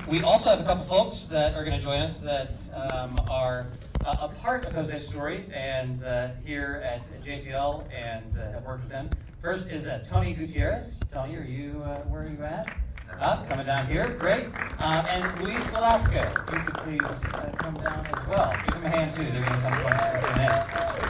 We also have a couple folks that are going to join us that are a part of Jose's story and here at JPL and have worked with them. First is Tony Gutierrez. Tony, are you where are you at? Coming down here, great. And Luis Velasco, if you could please come down as well. Give them a hand too. They're going to come join us for Q&A.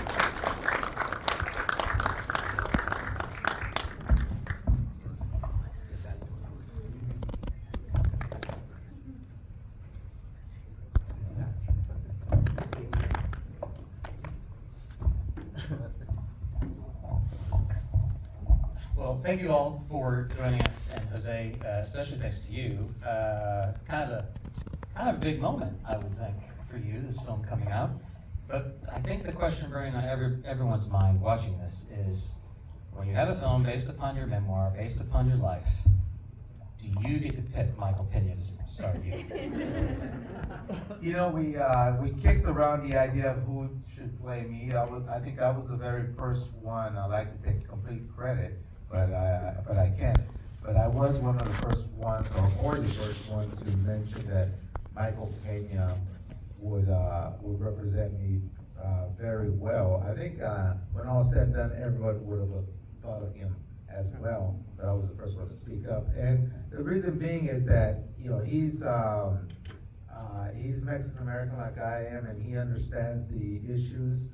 Well, thank you all for joining us, and Jose, especially thanks to you. Kind of a big moment, I would think, for you, this film coming out. But I think the question burning on everyone's mind watching this is, when you have a film based upon your memoir, based upon your life, do you get to pick Michael Pena to star you? You know, we kicked around the idea of who should play me. I think I was the very first one. I like to take complete credit, but I can't. But I was one of the first ones, or the first one, to mention that Michael Pena would represent me very well. I think when all said and done, everybody would have thought of him as well, but I was the first one to speak up. And the reason being is that, you know, he's Mexican American like I am, and he understands the issues,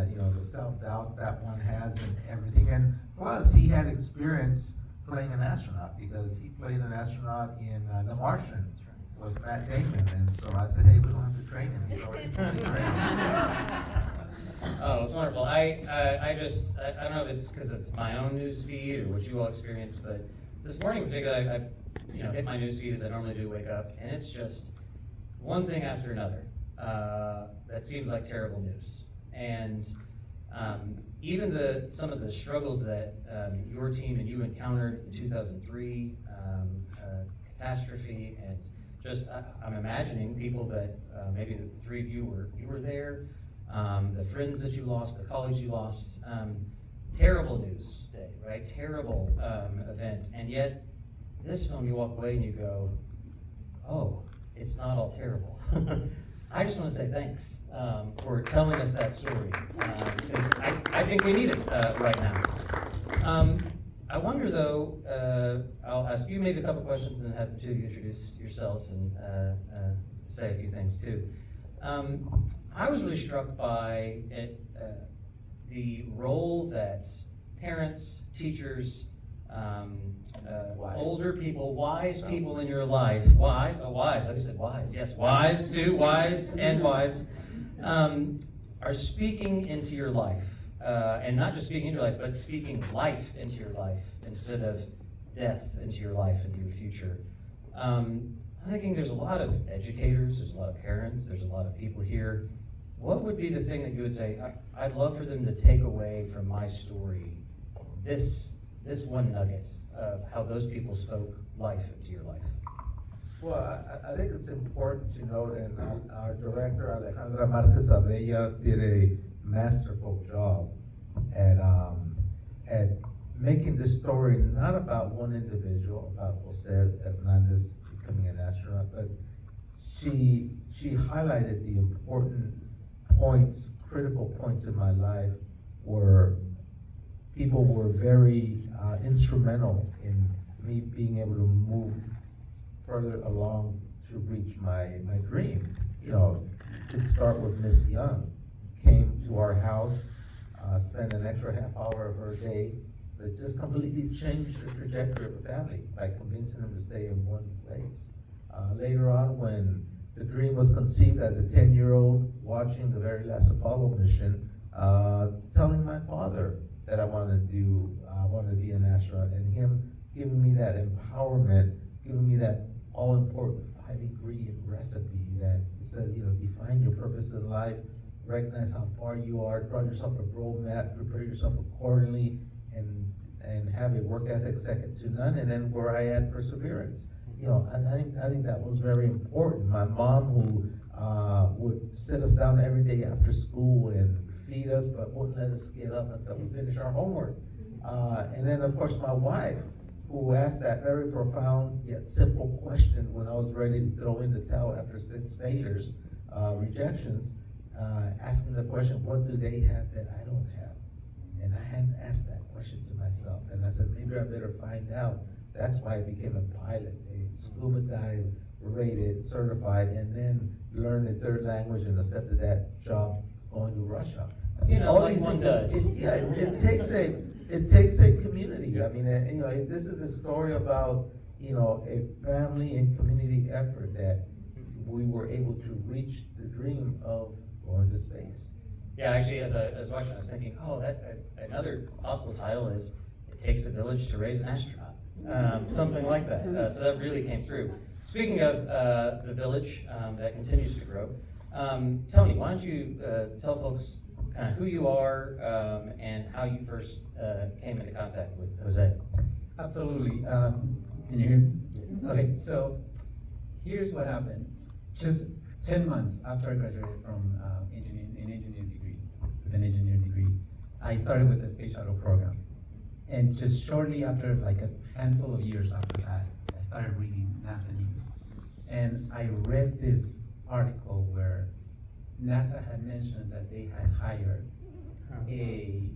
you know, the self-doubts that one has and everything. And plus, he had experience playing an astronaut, because he played an astronaut in The Martian with Matt Damon. And so I said, hey, we don't have to train him. He's already fully trained. Oh, it's wonderful. I don't know if it's because of my own news feed or what you all experienced, but this morning in particular, I hit my news feed as I normally do, wake up, and it's just one thing after another that seems like terrible news. And even some of the struggles that your team and you encountered in 2003 catastrophe, and just I'm imagining people that maybe the three of you were there. The friends that you lost, the colleagues you lost, terrible news day, right? Terrible event. And yet, this film, you walk away and you go, oh, it's not all terrible. I just want to say thanks for telling us that story, because I think we need it right now. I wonder though, I'll ask you maybe a couple questions and then have the two of you introduce yourselves and say a few things too. I was really struck by the role that parents, teachers, older people, wise people in your life, wives, like I said, wise, yes, wives too, wives and wives, are speaking into your life. And not just speaking into your life, but speaking life into your life instead of death into your life and your future. I'm thinking there's a lot of educators, there's a lot of parents, there's a lot of people here. What would be the thing that you would say, I'd love for them to take away from my story, this one nugget of how those people spoke life into your life? Well, I think it's important to note, and our director, Alejandra Marquez Abella, did a masterful job at making this story not about one individual, about José Hernández becoming an astronaut, but she highlighted the important points, critical points in my life where people were very instrumental in me being able to move further along to reach my dream. You know, to start with Miss Young, came to our house, spent an extra half hour of her day, but just completely changed the trajectory of the family by convincing them to stay in one place. Later on, when the dream was conceived as a 10-year-old, watching the very last Apollo mission, telling my father that I wanted to be an astronaut, and him giving me that empowerment, giving me that all-important 5-ingredient recipe that says, you know, define your purpose in life, recognize how far you are, draw yourself a roadmap, prepare yourself accordingly, and have a work ethic second to none, and then where I add perseverance. You know, I think that was very important. My mom, who would sit us down every day after school and feed us, but wouldn't let us get up until we finish our homework. And then, of course, my wife, who asked that very profound yet simple question when I was ready to throw in the towel after 6 failures, rejections, asking the question, what do they have that I don't have? And I hadn't asked that question to myself. And I said, maybe I better find out. That's why I became a pilot, a scuba dive rated, certified, and then learned a third language and accepted that job going to Russia. You know, all like these one things, does. it takes a community. I mean, this is a story about, a family and community effort that we were able to reach the dream of going to space. Yeah, actually, as I was watching, I was thinking, another possible title is "It Takes a Village to Raise an Astronaut," something like that. So that really came through. Speaking of the village that continues to grow, Tony, why don't you tell folks kind of who you are and how you first came into contact with Jose? Absolutely. Can you hear me? Okay, so here's what happened. Just 10 months after I graduated from an engineering degree, I started with the space shuttle program. And just shortly after, like a handful of years after that, I started reading NASA news. And I read this article where NASA had mentioned that they had hired a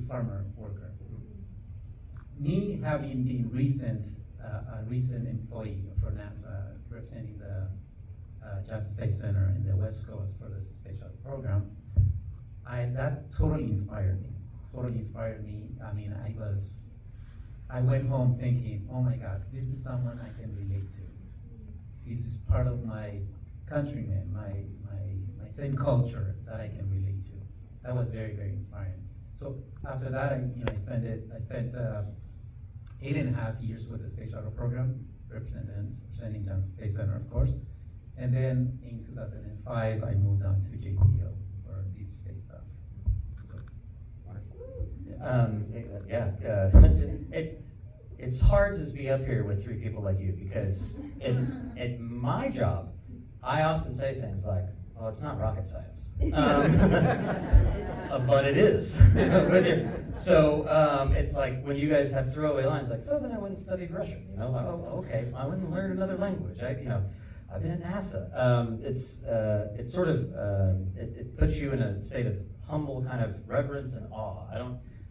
farmer worker. Me having been a recent employee for NASA representing the Johnson Space Center in the West Coast for the space shuttle program, that totally inspired me. I mean, I went home thinking, oh my God, this is someone I can relate to. This is part of my countrymen, my same culture that I can relate to. That was very, very inspiring. So after that, I spent 8.5 years with the space shuttle program, representing Johnson Space Center, of course. And then in 2005, I moved on to JPL for deep space stuff. So, It's hard to be up here with three people like you because at my job, I often say things like, well, it's not rocket science. But it is. So it's like when you guys have throwaway lines like, so then I went and studied Russian, oh, okay, I went and learned another language. I've been at NASA. It's sort of, it puts you in a state of humble kind of reverence and awe. I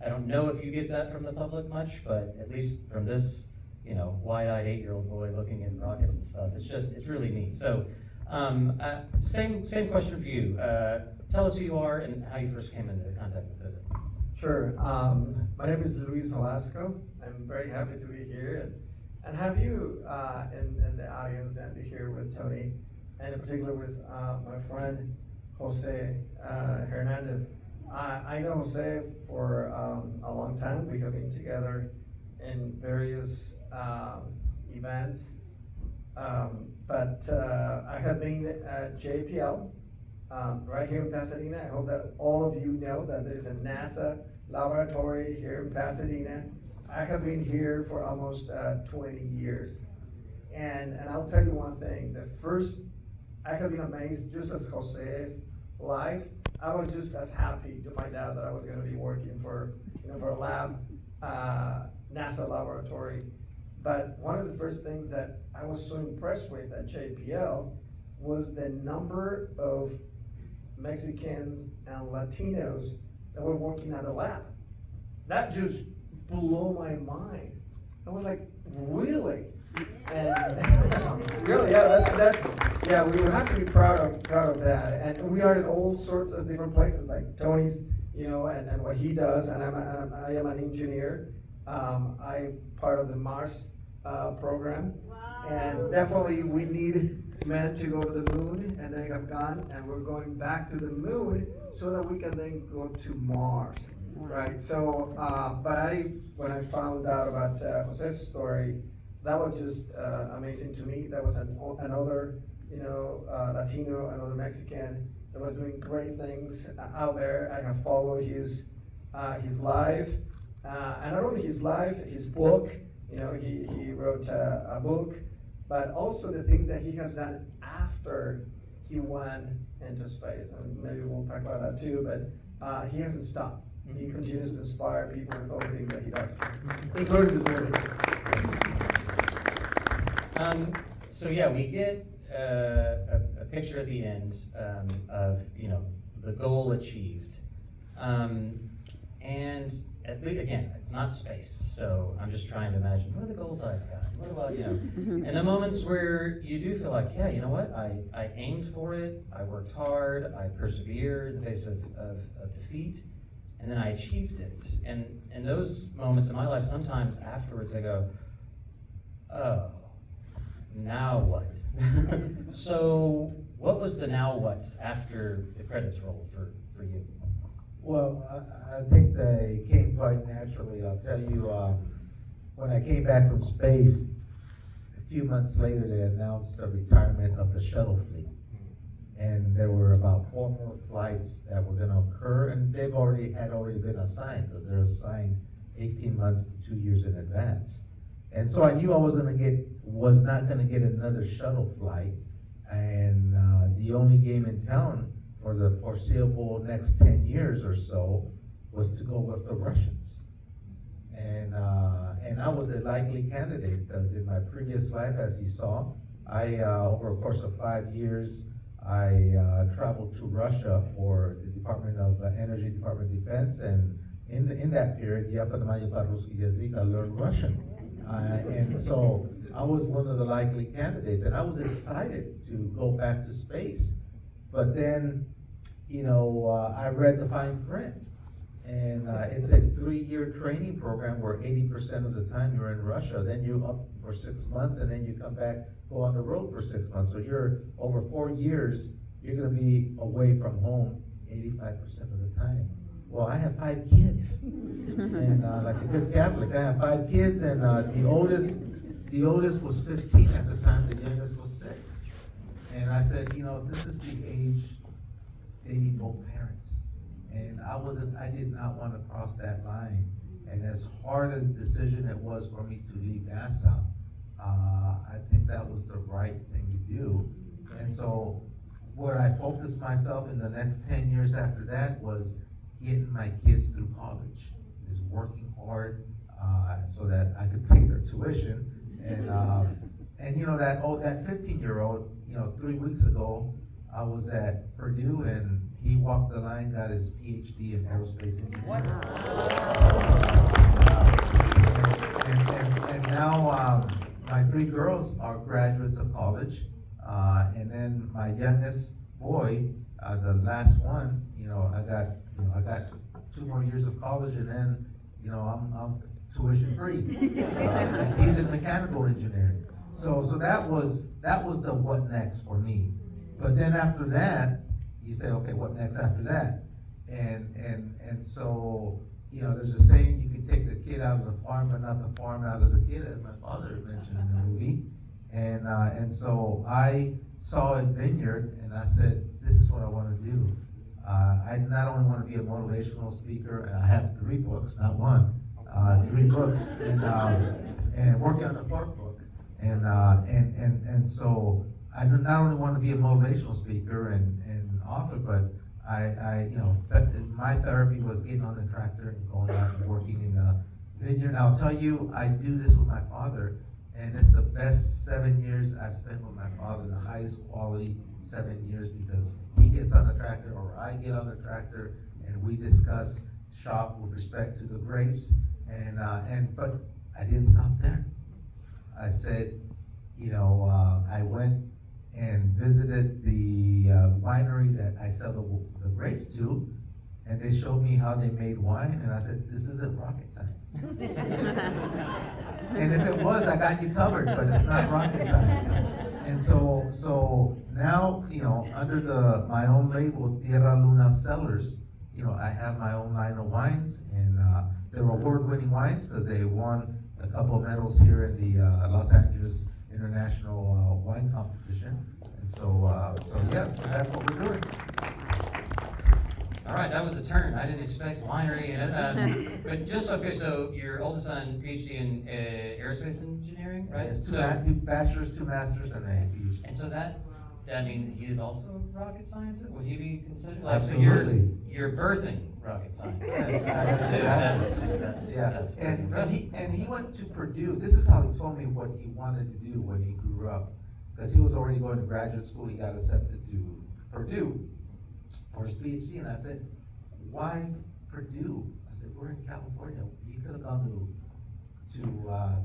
don't know if you get that from the public much, but at least from this, wide-eyed 8-year-old boy looking at rockets and stuff, it's really neat. So, same question for you. Tell us who you are and how you first came into contact with it. Sure. My name is Luis Velasco. I'm very happy to be here and have you in the audience and be here with Tony, and in particular with my friend José Hernández. I know Jose for a long time. We have been together in various events, but I have been at JPL right here in Pasadena. I hope that all of you know that there's a NASA laboratory here in Pasadena. I have been here for almost 20 years. And I'll tell you one thing, I have been amazed, just as Jose's life, I was just as happy to find out that I was going to be working for a lab, NASA laboratory. But one of the first things that I was so impressed with at JPL was the number of Mexicans and Latinos that were working at the lab. That just blew my mind. I was like, really? And really, yeah, we have to be proud of that. And we are in all sorts of different places, like Tony's, and what he does. And I am an engineer. I'm part of the Mars program. Wow. And definitely we need men to go to the moon, and they have gone, and we're going back to the moon so that we can then go to Mars. Right. So, when I found out about Jose's story, that was just amazing to me. That was another, Latino, another Mexican that was doing great things out there. I have followed his life, and not only his life, his book. He wrote a book, but also the things that he has done after he went into space. And maybe we'll talk about that too. But he hasn't stopped. He continues to inspire people with all the things that he does, including this morning. So yeah, we get a picture at the end of the goal achieved, and again, it's not space. So I'm just trying to imagine what are the goals I've got. What about and the moments where you do feel like, yeah, you know what, I aimed for it, I worked hard, I persevered in the face of defeat, and then I achieved it. And in those moments in my life, sometimes afterwards I go, oh. Now what? So what was the now what after the credits rolled for you? Well, I think they came quite naturally. I'll tell you, when I came back from space, a few months later, they announced the retirement of the shuttle fleet. And there were about 4 more flights that were going to occur, and they've already been assigned, because they're assigned 18 months to 2 years in advance. And so I knew I was not gonna get another shuttle flight, and the only game in town for the foreseeable next 10 years or so was to go with the Russians. And I was a likely candidate, because in my previous life, as you saw, I over a course of 5 years, I traveled to Russia for the Department of Energy, Department of Defense, and in that period, I learned Russian. And so I was one of the likely candidates, and I was excited to go back to space. But then, I read the fine print, and it's a 3-year training program where 80% of the time you're in Russia, then you're up for 6 months, and then you come back, go on the road for 6 months. So you're over 4 years, you're gonna be away from home 85% of the time. Well, I have 5 kids, and like a good Catholic, I have 5 kids, and the oldest was 15 at the time, the youngest was 6. And I said, this is the age they need both parents. And I did not want to cross that line. And as hard a decision it was for me to leave NASA, I think that was the right thing to do. And so where I focused myself in the next 10 years after that was getting my kids through college, is working hard so that I could pay their tuition. And that 15-year-old, 3 weeks ago, I was at Purdue, and he walked the line, got his PhD in aerospace engineering. And now my 3 girls are graduates of college, and then my youngest boy, the last one, I got 2 more years of college, and then, I'm tuition free. And he's in mechanical engineering. So that was the what next for me. But then after that, you say, okay, what next after that? And so, there's a saying, you can take the kid out of the farm, but not the farm out of the kid, as my father mentioned in the movie. And so I saw a vineyard, and I said, this is what I want to do. I not only want to be a motivational speaker, and I have 3 books, not 1, 3 books, and working on the 4th book. And so I not only want to be a motivational speaker and author, but my therapy was getting on the tractor and going out and working in a vineyard. And I'll tell you, I do this with my father, and it's the best 7 years I've spent with my father, the highest quality 7 years, because he gets on the tractor or I get on the tractor, and we discuss shop with respect to the grapes. But I didn't stop there. I said, I went and visited the winery that I sell the grapes to, and they showed me how they made wine, and I said, this isn't rocket science. And if it was, I got you covered, but it's not rocket science. And so now, under my own label, Tierra Luna Cellars, I have my own line of wines, and they're award-winning wines because they won a couple of medals here in the Los Angeles International Wine Competition. And so yeah, that's what we're doing. All right, that was a turn. I didn't expect winery. But just okay, so your oldest son, PhD in aerospace engineering, right? Yes, 2 bachelors, 2 masters, and a PhD. And so that I mean, he is also a rocket scientist. Would he be considered? Like, so you're Absolutely. birthing rocket science. Yes, That's Yeah, pretty and impressive. he went to Purdue. This is how he told me what he wanted to do when he grew up. Because he was already going to graduate school, he got accepted to Purdue for his PhD, and I said, why Purdue? I said, we're in California. You could have gone to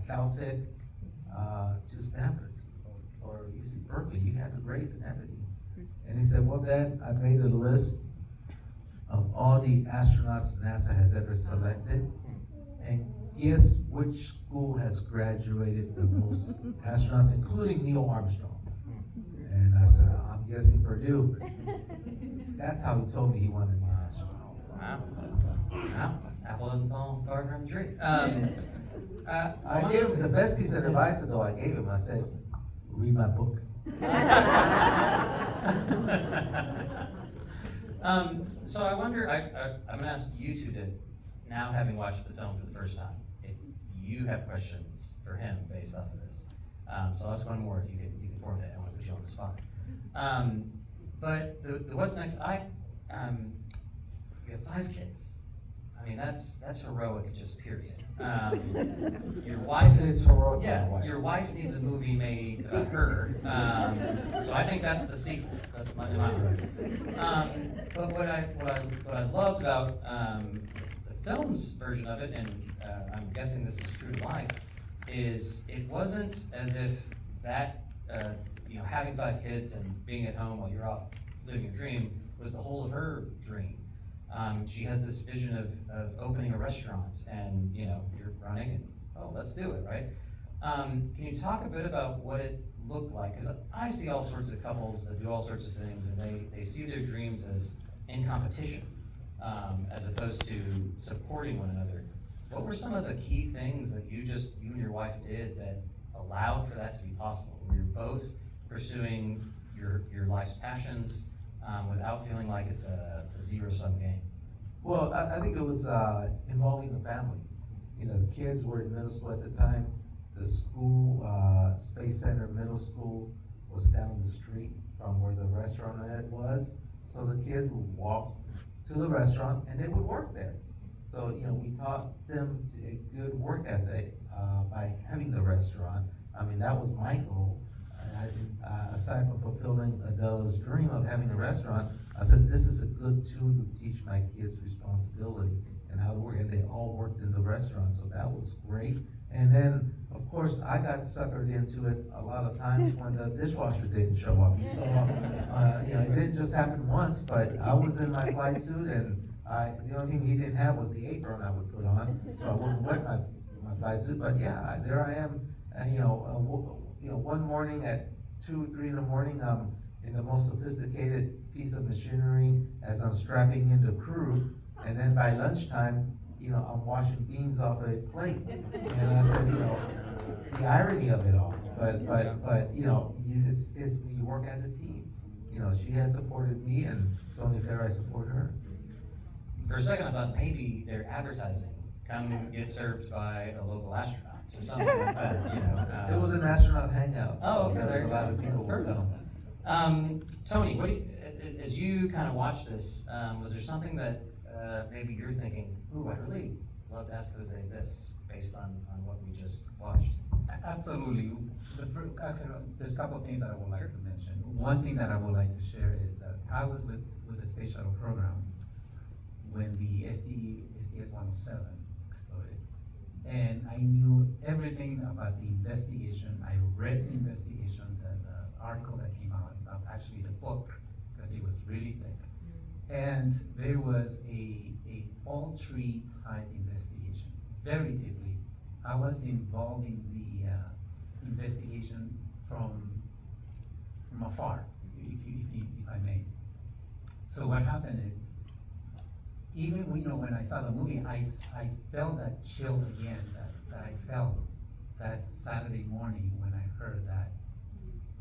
Caltech, to Stanford, or UC Berkeley. You had the grades and everything. And he said, well, Dad, I made a list of all the astronauts NASA has ever selected, and guess which school has graduated the most astronauts, including Neil Armstrong? And I said, I'm guessing Purdue. That's how he told me he wanted to be an astronaut. Wow. Wow. Apple doesn't fall far from the tree. I gave him the best piece of advice, though. I gave him. I said, read my book. So I wonder, I'm gonna ask you two to, now having watched the film for the first time, if you have questions for him based off of this. So I'll ask one more if you can form that. I don't want to put you on the spot. But the what's next, you have 5 kids. I mean, that's heroic, just period. Your wife It's heroic. yeah, my wife. your wife needs a movie made of her. So I think that's the sequel. That's my but what I loved about the film's version of it, and I'm guessing this is true to life, is it wasn't as if that having 5 kids and being at home while you're off living your dream was the whole of her dream. She has this vision of opening a restaurant, and you're running, and let's do it, right? Can you talk a bit about what it looked like? Because I see all sorts of couples that do all sorts of things, and they see their dreams as in competition, as opposed to supporting one another. What were some of the key things that you and your wife did that allowed for that to be possible, where you're both pursuing your life's passions, without feeling like it's a zero-sum game? Well, I think it was involving the family. The kids were in middle school at the time. The school, Space Center Middle School, was down the street from where the restaurant was. So the kids would walk to the restaurant and they would work there. So, we taught them a good work ethic by having the restaurant. I mean, that was my goal. Aside from fulfilling Adela's dream of having a restaurant, I said, this is a good tool to teach my kids responsibility and how to work, and they all worked in the restaurant, so that was great. And then, of course, I got suckered into it a lot of times when the dishwasher didn't show up. So, it didn't just happen once, but I was in my flight suit, and the only thing he didn't have was the apron I would put on, so I wouldn't wet my flight suit. But yeah, there I am, one morning at 2 or 3 in the morning, I'm in the most sophisticated piece of machinery as I'm strapping in the crew, and then by lunchtime, I'm washing beans off a plate. And I said, the irony of it all. But it's we work as a team. She has supported me, and it's only fair I support her. For a second, I thought maybe they're advertising. Come get served by a local astronaut or something like that. It was an astronaut hangout. Oh, okay. So there was a lot of people who come. Tony, as you kind of watch this, was there something that maybe you're thinking, ooh, I really love to ask Jose this, based on what we just watched? Absolutely. Actually, there's a couple of things that I would like to mention. One thing that I would like to share is that I was with the Space Shuttle program when the SDS-107 exploded. And I knew everything about the investigation. I read the investigation, the article that came out, actually the book, because it was really thick. And there was a poultry type investigation, very deeply. I was involved in the investigation from afar, if I may. So what happened is, even when I saw the movie, I felt that chill again that I felt that Saturday morning when I heard that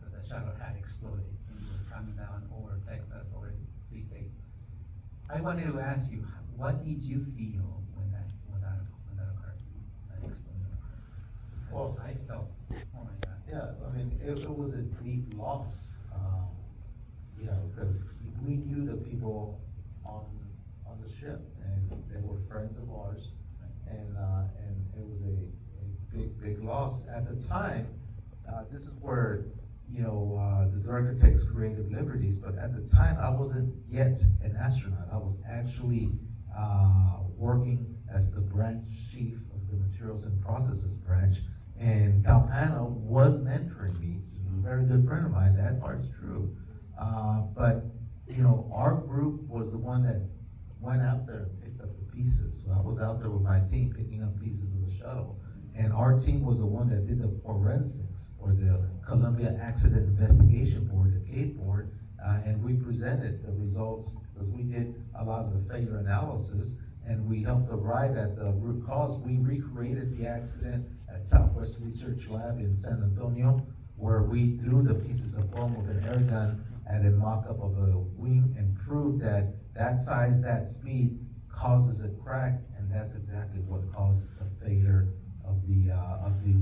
the shuttle had exploded and it was coming down over Texas, over 3 states. I wanted to ask you, what did you feel when that occurred, that explosion occurred? Well, I felt, oh my God. Yeah, I mean, it was a deep loss. you know, because we knew the people on the ship, and they were friends of ours, and it was a big loss at the time. This is where, you know, the director takes creative liberties, but at the time, I wasn't yet an astronaut. I was actually working as the branch chief of the materials and processes branch, and Calpano was mentoring me. He was a very good friend of mine. That part's true. But, you know, our group was the one that went out there and picked up the pieces. So I was out there with my team picking up pieces of the shuttle. And our team was the one that did the forensics for the Columbia Accident Investigation Board, the CAPE board, and we presented the results because we did a lot of the failure analysis, and we helped arrive at the root cause. We recreated the accident at Southwest Research Lab in San Antonio, where we threw the pieces of foam with an air gun at a mock-up of a wing and proved that that size, that speed causes a crack, and that's exactly what caused the failure of the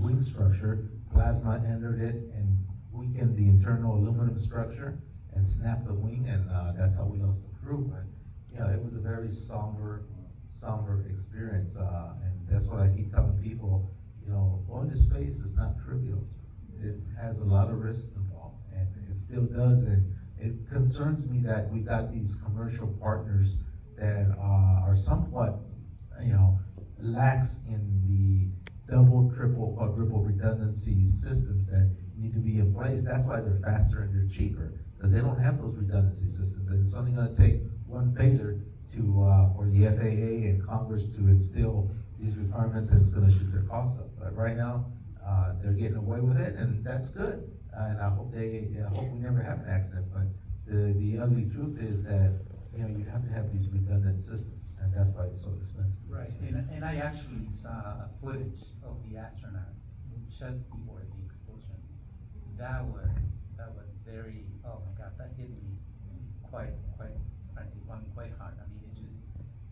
wing structure. Plasma entered it and weakened the internal aluminum structure and snapped the wing, and that's how we lost the crew. But you know, it was a very somber experience, and that's what I keep telling people. You know, going to space is not trivial. It has a lot of risks involved, and it still does. And it concerns me that we got these commercial partners that are somewhat, you know, lax in the double, triple, quadruple redundancy systems that need to be in place. That's why they're faster and they're cheaper, because they don't have those redundancy systems. And it's only going to take one failure to for the FAA and Congress to instill these requirements, and it's going to shoot their costs up. But right now, they're getting away with it, and that's good. And I hope we never have an accident. But the ugly truth is that, you know, you have to have these redundant systems, and that's why it's so expensive. Right, and I actually saw footage of the astronauts just before the explosion. That was very, oh my God, that hit me quite frankly, quite hard. I mean,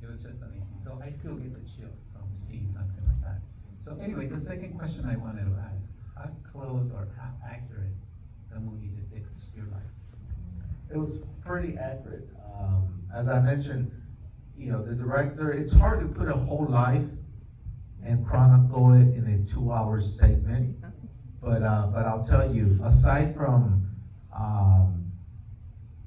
it was just amazing. So I still get the chills from seeing something like that. So anyway, the second question I wanted to ask, how close or how accurate the movie depicts your life? It was pretty accurate. As I mentioned, you know, the director, it's hard to put a whole life and chronicle it in a 2-hour segment. But I'll tell you, aside from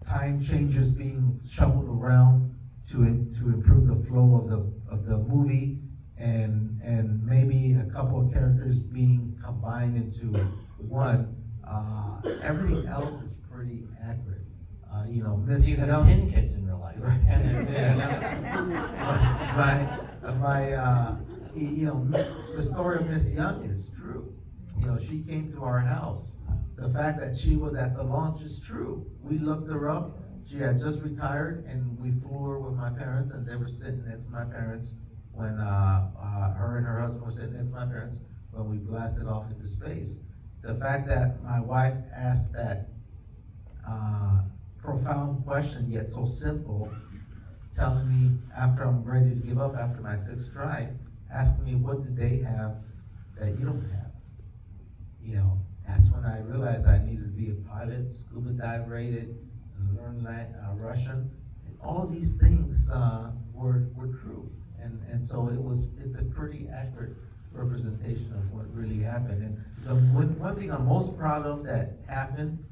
time changes being shuffled around to improve the flow of the movie, and maybe a couple of characters being combined into one, everything else is pretty accurate. You know, Miss You have Young, 10 kids in real life. You know, the story of Miss Young is true. You know, she came to our house. The fact that she was at the launch is true. We looked her up. She had just retired, and we flew her with my parents, and they were sitting next to my parents when her and her husband were sitting next to my parents when we blasted off into space. The fact that my wife asked that profound question, yet so simple, telling me after I'm ready to give up after my 6th try, asking me what did they have that you don't have. You know, that's when I realized I needed to be a pilot, scuba dive rated, and learn Russian. And all these things were true, and so it's a pretty accurate representation of what really happened. And the one thing I'm most proud of that happened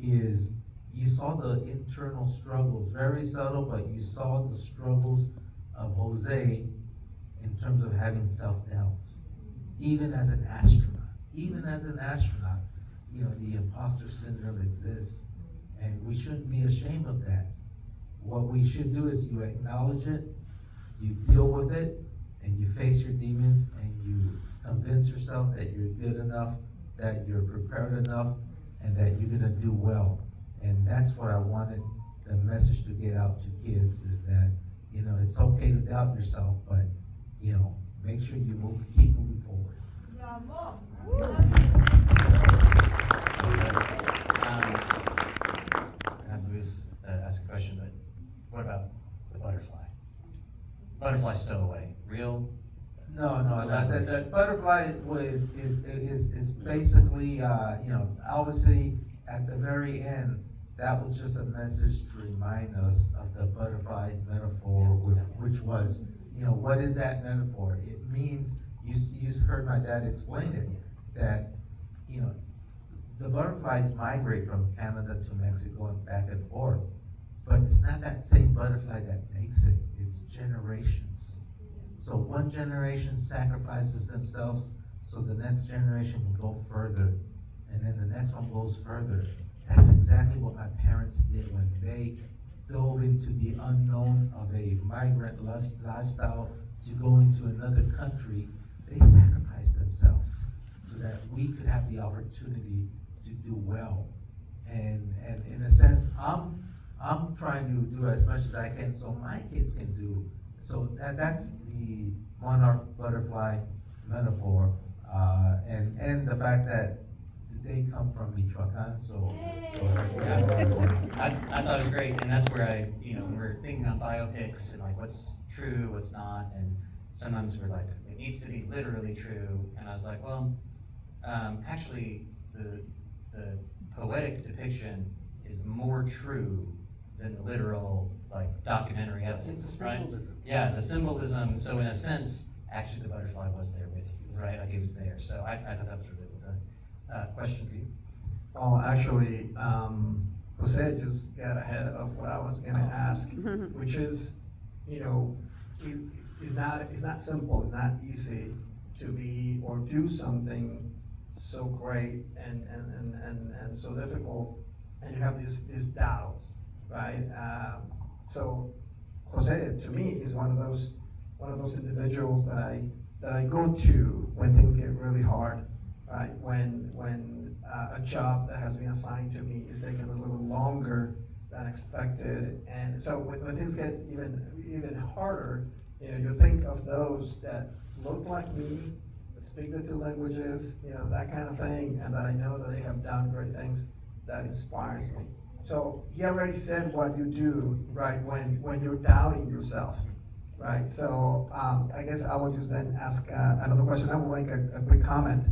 is you saw the internal struggles, very subtle, but you saw the struggles of Jose in terms of having self-doubts. Even as an astronaut, you know, the imposter syndrome exists, and we shouldn't be ashamed of that. What we should do is you acknowledge it, you deal with it, and you face your demons, and you convince yourself that you're good enough, that you're prepared enough, and that you're gonna do well. And that's what I wanted the message to get out to kids, is that, you know, it's okay to doubt yourself, but, you know, make sure you keep moving forward. Luis asked a question, but what about the butterfly? Butterfly stowaway, real? No, that butterfly is basically, you know, obviously at the very end, that was just a message to remind us of the butterfly metaphor, which was, you know, what is that metaphor? It means, you heard my dad explain it, that, you know, the butterflies migrate from Canada to Mexico and back and forth. But it's not that same butterfly that makes it, it's generations. So one generation sacrifices themselves so the next generation can go further, and then the next one goes further. That's exactly what my parents did when they dove into the unknown of a migrant lifestyle to go into another country. They sacrificed themselves so that we could have the opportunity to do well. And in a sense, I'm trying to do as much as I can so my kids can do. So that's the monarch butterfly metaphor, and the fact that they come from Michoacan, so that's I thought it was great, and that's where when we're thinking on biopics and like what's true, what's not, and sometimes we're like, it needs to be literally true, and I was like, well, actually, the poetic depiction is more true than the literal, like, documentary evidence, It's the right? symbolism. Yeah, the symbolism, so in a sense, actually the butterfly was there with you, right? Like, it was there, so I thought that was really good. Question for you. Well, actually, Jose just got ahead of what I was gonna ask, which is, it's not simple, it's not easy to be or do something so great and so difficult, and you have these doubts, right? So Jose, to me, is one of those individuals that I go to when things get really hard, right? When a job that has been assigned to me is taking a little longer than expected, and so when things get even harder, you think of those that look like me, speak the two languages, that kind of thing, and that I know that they have done great things. That inspires me. So he already said what you do, right, when you're doubting yourself, right? So I guess I will just then ask another question. I will make a quick comment.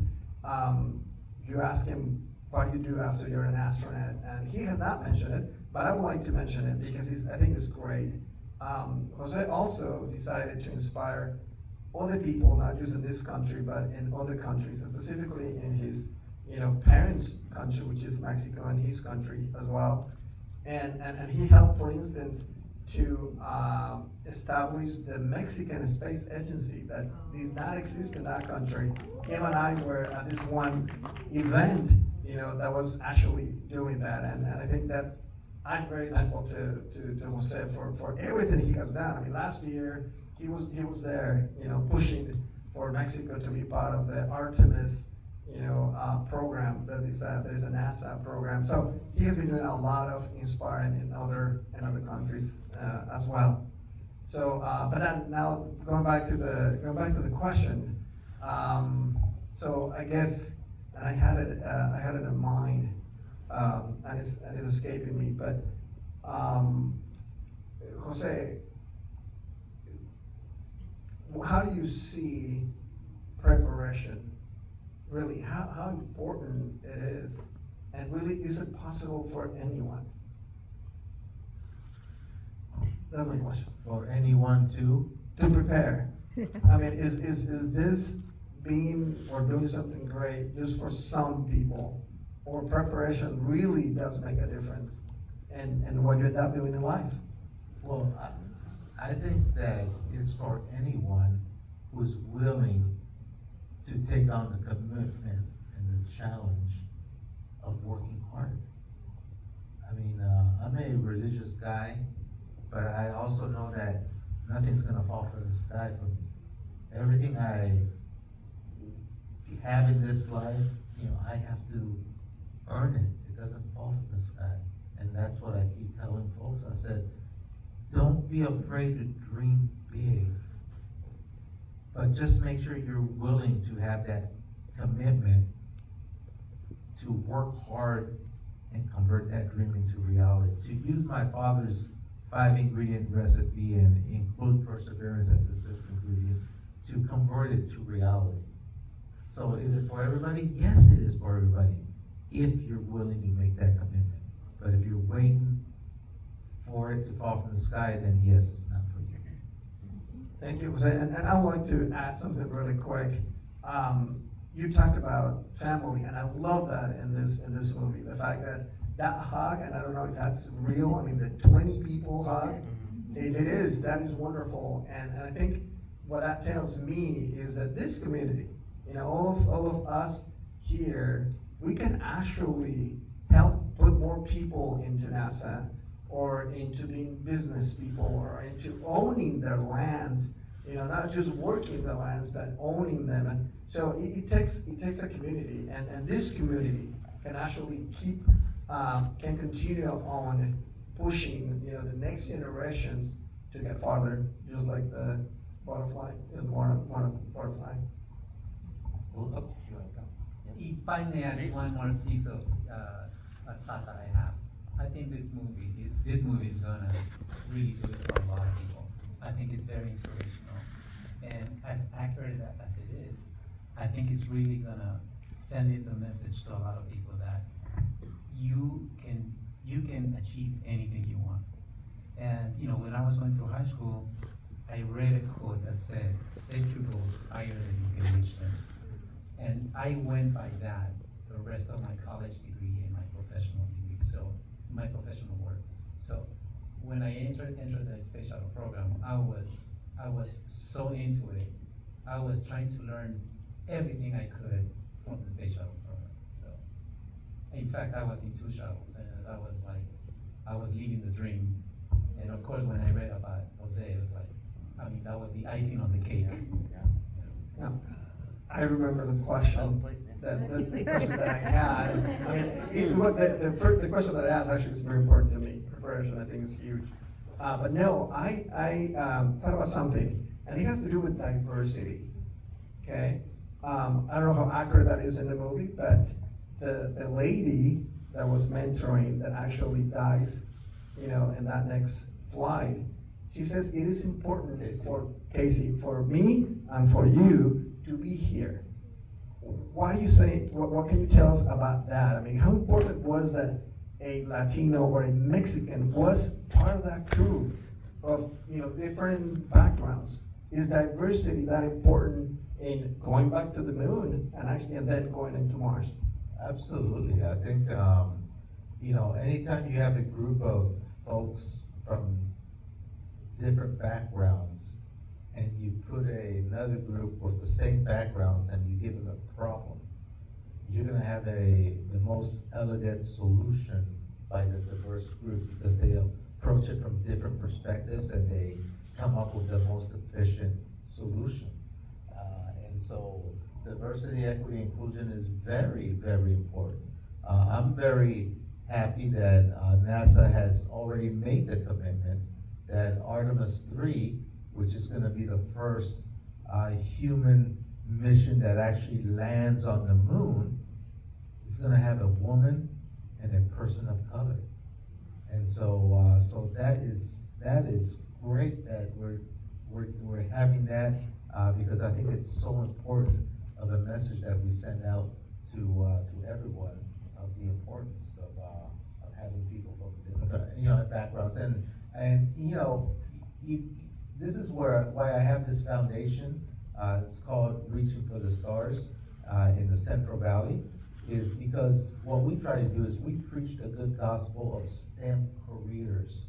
You ask him, what do you do after you're an astronaut? And he has not mentioned it, but I would like to mention it because I think it's great. Jose also decided to inspire other people, not just in this country, but in other countries, and specifically in his parents' country, which is Mexico, and his country as well. And he helped, for instance, to establish the Mexican Space Agency that did not exist in that country. Him and I were at this one event, that was actually doing that. And I think I'm very thankful to Jose for everything he has done. I mean, last year, he was there, pushing for Mexico to be part of the Artemis program that is a NASA program. So he has been doing a lot of inspiring in other countries as well. So, but then now going back to the question. So I guess, and I had it in mind, and it's escaping me. But Jose, how do you see preparation? Really, how important it is, and really, is it possible for anyone? That's my question. For anyone To prepare. I mean, is this being or doing something great just for some people, or preparation really does make a difference in what you end up doing in life? Well, I think that it's for anyone who's willing to take on the commitment and the challenge of working hard. I mean, I'm a religious guy, but I also know that nothing's gonna fall from the sky for me. Everything I have in this life, I have to earn it. It doesn't fall from the sky. And that's what I keep telling folks. I said, don't be afraid to dream big, but just make sure you're willing to have that commitment to work hard and convert that dream into reality. To use my father's 5-ingredient recipe and include perseverance as the 6th ingredient, to convert it to reality. So is it for everybody? Yes, it is for everybody, if you're willing to make that commitment. But if you're way it to fall from the sky, then yes, it's not for you. Thank you, Jose. And I would like to add something really quick. You talked about family, and I love that in this movie. The fact that hug, and I don't know if that's real. I mean, the 20 people hug. If it is, that is wonderful. And I think what that tells me is that this community, all of us here, we can actually help put more people into NASA, or into being business people, or into owning their lands, not just working the lands, but owning them. And so it takes a community, and this community can actually can continue on pushing, the next generations to get farther, just like the butterfly, one butterfly. Well, oh, you wanna go? Yeah. If I may add one more piece of a thought that I have, I think this movie is gonna really do it for a lot of people. I think it's very inspirational, and as accurate as it is, I think it's really gonna send it a message to a lot of people that you can achieve anything you want. And when I was going through high school, I read a quote that said, "Set your goals higher than you can reach them." And I went by that the rest of my college degree and my professional degree, so my professional work. So when I entered the space shuttle program, I was so into it. I was trying to learn everything I could from the space shuttle program. So in fact, I was in 2 shuttles, and I was living the dream. And of course, when I read about Jose, it was like, that was the icing on the cake. Yeah. I remember the question. Oh, please, yeah. That's the question that I had. The question that I asked actually is very important to me. Preparation, I think, is huge. But no, I thought about something, and it has to do with diversity. Okay, I don't know how accurate that is in the movie, but the lady that was mentoring that actually dies, in that next flight, she says it is important for Casey, for me, and for you to be here. Why do you say? What can you tell us about that? I mean, how important was that a Latino or a Mexican was part of that crew of different backgrounds? Is diversity that important in going back to the moon and then going into Mars? Absolutely. I think, anytime you have a group of folks from different backgrounds and you put another group with the same backgrounds and you give them a problem, you're gonna have the most elegant solution by the diverse group, because they approach it from different perspectives and they come up with the most efficient solution. And so diversity, equity, inclusion is very, very important. I'm very happy that NASA has already made the commitment that Artemis 3, which is going to be the first human mission that actually lands on the moon, is going to have a woman and a person of color. And so, so that is great that we're having that, because I think it's so important of a message that we send out to everyone of the importance of having people from different backgrounds. And this is why I have this foundation. It's called Reaching for the Stars in the Central Valley, is because what we try to do is we preach the good gospel of STEM careers,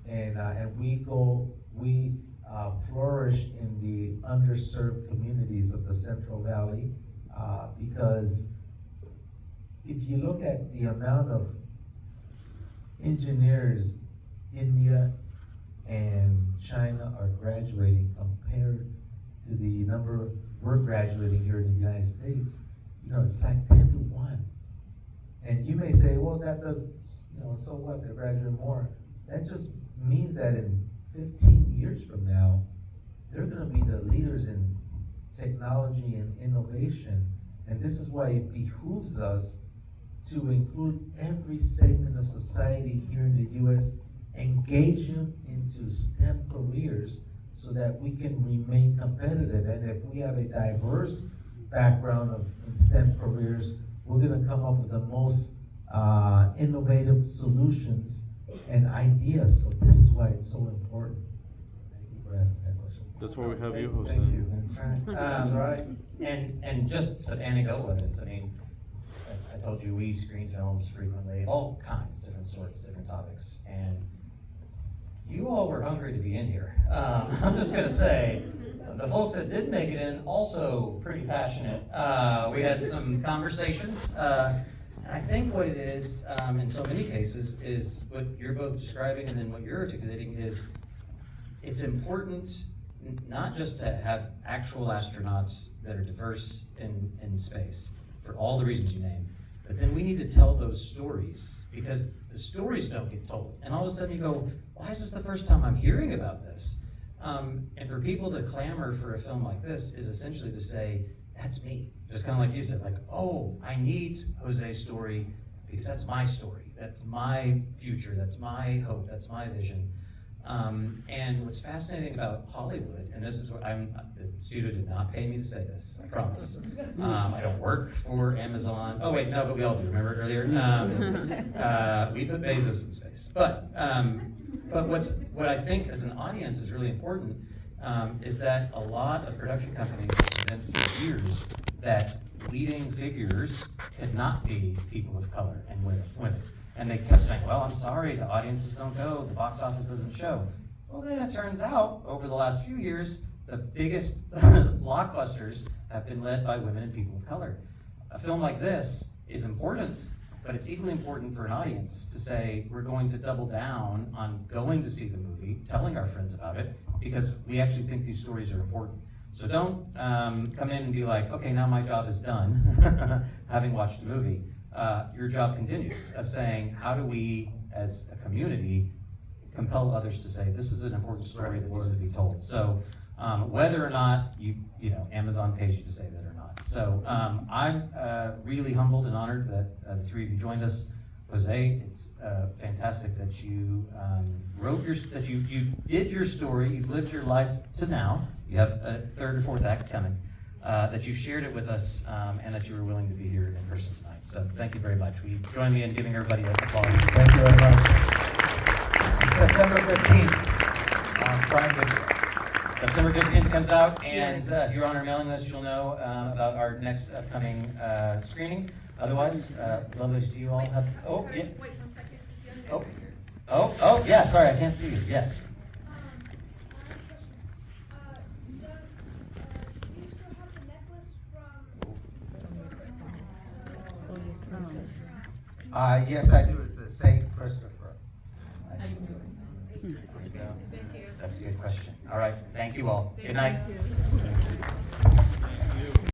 and we flourish in the underserved communities of the Central Valley, because if you look at the amount of engineers India and China are graduating compared to the number we're graduating here in the United States, it's like 10 to 1. And you may say, well, that does, so what, they're graduating more. That just means that in 15 years from now, they're gonna be the leaders in technology and innovation. And this is why it behooves us to include every segment of society here in the US, engage them into STEM careers so that we can remain competitive. And if we have a diverse background in STEM careers, we're gonna come up with the most innovative solutions and ideas, so this is why it's so important. Thank you for asking that question. That's why we have you, Jose. Thank you, that's right. That's right. And just some anecdotal evidence, I mean, I told you we screen films frequently, all kinds, different sorts, different topics, and you all were hungry to be in here. I'm just gonna say, the folks that did make it in, also pretty passionate. We had some conversations, and I think what it is, in so many cases, is what you're both describing and then what you're articulating is, it's important not just to have actual astronauts that are diverse in space, for all the reasons you named, but then we need to tell those stories, because the stories don't get told. And all of a sudden you go, why is this the first time I'm hearing about this? And for people to clamor for a film like this is essentially to say, that's me. Just kind of like you said, like, oh, I need Jose's story because that's my story. That's my future. That's my hope. That's my vision. And what's fascinating about Hollywood, and this is what the studio did not pay me to say this, I promise. I don't work for Amazon. Oh wait, no, but we all do, remember earlier? We put Bezos in space. But what I think as an audience is really important is that a lot of production companies have convinced for years that leading figures cannot be people of color and women. And they kept saying, well, I'm sorry, the audiences don't go, the box office doesn't show. Well, then it turns out, over the last few years, the biggest blockbusters have been led by women and people of color. A film like this is important, but it's equally important for an audience to say, we're going to double down on going to see the movie, telling our friends about it, because we actually think these stories are important. So don't come in and be like, okay, now my job is done, having watched the movie. Your job continues of saying, how do we, as a community, compel others to say, this is an important story that needs to be told. So whether or not Amazon pays you to say that or not. So I'm really humbled and honored that the three of you joined us. Jose, it's fantastic that you you did your story, you've lived your life to now. You have a third or fourth act coming. That you shared it with us, and that you were willing to be here in person tonight. So thank you very much. Will you join me in giving everybody a applause? Thank you very much. September 15th. September 15th it comes out, and if you're on our mailing list, you'll know about our next upcoming screening. Otherwise, lovely to see you all. Wait, Yeah. wait 1 second. This young Oh. lady here. Oh, yeah, sorry, I can't see you. Yes. I have a question. Do you still have the necklace from? Yes, I do. It's the Saint Christopher. There you go. Thank you. That's a good question. All right, thank you all. Good night.